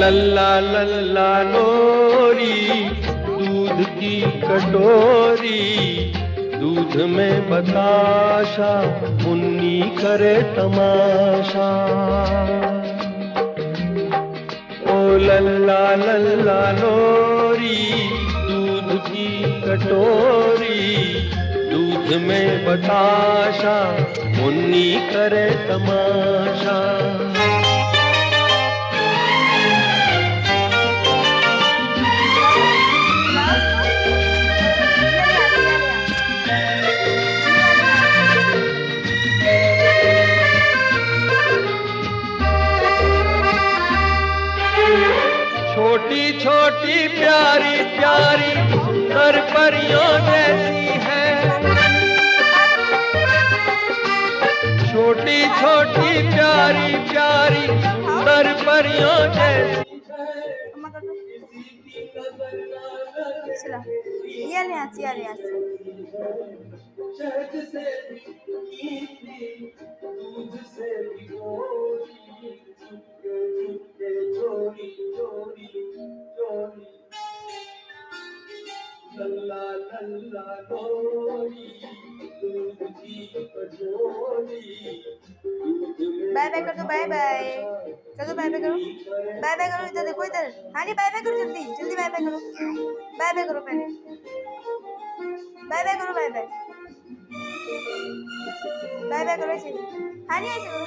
लल्ला लल्ला लोरी, दूध की कटोरी, दूध में बताशा, मुन्नी करे तमाशा। ओ लल्ला लल्ला लोरी, दूध की कटोरी, दूध में बताशा, मुन्नी करे तमाशा। छोटी छोटी प्यारी प्यारी सुंदर परियों जैसी है, छोटी छोटी प्यारी प्यारी सुंदर परियों जैसी लल्ला लल्ला लोरी, दूध की कटोरी। बाय बाय कर दो, बाय बाय कर दो, बाय बाय करो, बाय बाय करो। इधर देखो, इधर हानी, बाय बाय करो, जल्दी जल्दी बाय बाय करो, बाय बाय करो पहले, बाय बाय करो, बाय बाय, बाय बाय करो ऐसे, हानी ऐसे करो।